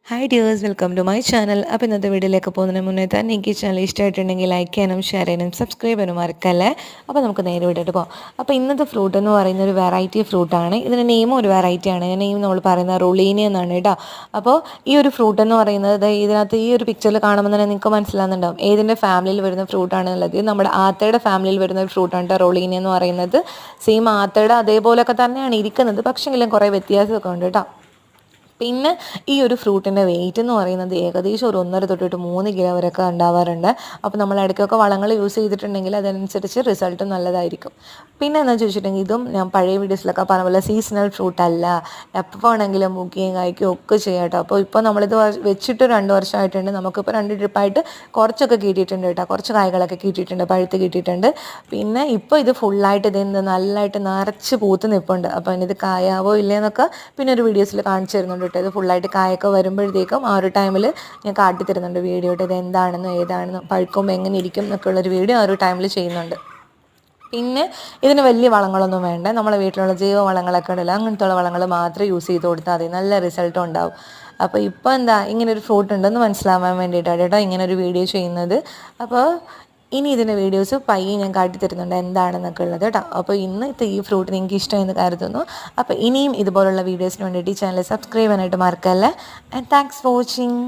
Hi dears, welcome to my channel. അപ്പോൾ ഇന്നത്തെ വീഡിയോയിലേക്ക് പോകുന്നതിന് മുന്നേ തന്നെ എനിക്ക് ഈ ചാനൽ ഇഷ്ടമായിട്ടുണ്ടെങ്കിൽ ലൈക്ക് ചെയ്യാനും ഷെയർ ചെയ്യാനും സബ്സ്ക്രൈബ് ചെയ്യാനും മറക്കല്ലേ. അപ്പോൾ നമുക്ക് നേരെ വിട്ടിട്ട് പോകാം. അപ്പോൾ ഇന്നത്തെ ഫ്രൂട്ട് എന്ന് പറയുന്ന ഒരു വെറൈറ്റി ഫ്രൂട്ടാണ്. ഇതിൻ്റെ നെയിമും ഒരു വെറൈറ്റിയാണ്. നെയിം നമ്മൾ പറയുന്നത് റൊളീനി എന്നാണ് കേട്ടോ. അപ്പോൾ ഈ ഒരു ഫ്രൂട്ട് എന്ന് പറയുന്നത് ഇതിനകത്ത് ഈ ഒരു പിക്ചറിൽ കാണുമ്പോൾ തന്നെ നിങ്ങൾക്ക് മനസ്സിലാകുന്നുണ്ടാവും ഏതിൻ്റെ ഫാമിലിയിൽ വരുന്ന ഫ്രൂട്ടാണെന്നുള്ളത്. ഇത് നമ്മുടെ ആത്തയുടെ ഫാമിലിയിൽ വരുന്ന ഒരു ഫ്രൂട്ടാണ് കേട്ടോ റൊളീനി എന്ന് പറയുന്നത്. സെയിം ആത്തയുടെ അതേപോലെയൊക്കെ തന്നെയാണ് ഇരിക്കുന്നത്, പക്ഷേങ്കിലും കുറേ വ്യത്യാസമൊക്കെ ഉണ്ട് കേട്ടോ. പിന്നെ ഈ ഒരു ഫ്രൂട്ടിൻ്റെ വെയിറ്റ് എന്ന് പറയുന്നത് ഏകദേശം ഒരു 1.5 തൊട്ടിട്ട് 3 കിലോ വരെയൊക്കെ ഉണ്ടാവാറുണ്ട്. അപ്പോൾ നമ്മൾ ഇടയ്ക്കൊക്കെ വളങ്ങൾ യൂസ് ചെയ്തിട്ടുണ്ടെങ്കിൽ അതനുസരിച്ച് റിസൾട്ട് നല്ലതായിരിക്കും. പിന്നെ എന്താ ചോദിച്ചിട്ടുണ്ടെങ്കിൽ ഇതും ഞാൻ പഴയ വീഡിയോസിലൊക്കെ പറഞ്ഞ പോലെ സീസണൽ ഫ്രൂട്ട് അല്ല, എപ്പോൾ വേണമെങ്കിലും മുക്കുകയും കഴിക്കുകയും ഒക്കെ ചെയ്യാം കേട്ടോ. അപ്പോൾ ഇപ്പോൾ നമ്മളിത് വെച്ചിട്ട് 2 വർഷമായിട്ടുണ്ട്. നമുക്കിപ്പോൾ 2 ട്രിപ്പായിട്ട് കുറച്ചൊക്കെ കിട്ടിയിട്ടുണ്ട് കേട്ടോ. കുറച്ച് കായ്കളൊക്കെ കിട്ടിയിട്ടുണ്ട്, പഴുത്ത് കിട്ടിയിട്ടുണ്ട്. പിന്നെ ഇപ്പോൾ ഇത് ഫുള്ളായിട്ട് ഇത് നല്ലതായിട്ട് നിറച്ച് പൂത്ത് നിൽപ്പുണ്ട്. അപ്പോൾ ഇത് കായാവോ ഇല്ലേന്നൊക്കെ പിന്നെ ഒരു വീഡിയോസിൽ കാണിച്ചു തരുന്നുണ്ട്. ഇത് ഫുള്ളായിട്ട് കായൊക്കെ വരുമ്പോഴത്തേക്കും ആ ഒരു ടൈമിൽ ഞാൻ കാട്ടിത്തരുന്നുണ്ട് വീഡിയോ ഇട്ട് ഇത് എന്താണെന്നും ഏതാണെന്നും പഴുക്കുമ്പോൾ എങ്ങനെ ഇരിക്കും എന്നൊക്കെ ഉള്ളൊരു വീഡിയോ ആ ഒരു ടൈമിൽ ചെയ്യുന്നുണ്ട്. പിന്നെ ഇതിന് വലിയ വളങ്ങളൊന്നും വേണ്ട, നമ്മളെ വീട്ടിലുള്ള ജൈവ വളങ്ങളൊക്കെ ഉണ്ടല്ലോ അങ്ങനത്തെ വളങ്ങൾ മാത്രം യൂസ് ചെയ്ത് കൊടുത്താൽ മതി, നല്ല റിസൾട്ടും ഉണ്ടാവും. അപ്പോൾ ഇപ്പോൾ എന്താ ഇങ്ങനൊരു ഫ്രൂട്ട് ഉണ്ടെന്ന് മനസ്സിലാവാൻ വേണ്ടിയിട്ടാണ് കേട്ടോ ഇങ്ങനൊരു വീഡിയോ ചെയ്യുന്നത്. അപ്പോൾ ഇനി ഇതിൻ്റെ വീഡിയോസ് പയ്യെ ഞാൻ കാട്ടിത്തരുന്നുണ്ട് എന്താണെന്നൊക്കെ ഉള്ളത് കേട്ടോ. അപ്പോൾ ഇന്നത്തെ ഈ ഫ്രൂട്ട് നിങ്ങൾക്ക് ഇഷ്ടമെന്ന് കരുതുന്നു. അപ്പോൾ ഇനിയും ഇതുപോലുള്ള വീഡിയോസിന് വേണ്ടിയിട്ട് ഈ ചാനൽ സബ്സ്ക്രൈബ് ചെയ്യാനായിട്ട് മറക്കല്ലേ. And thanks for watching.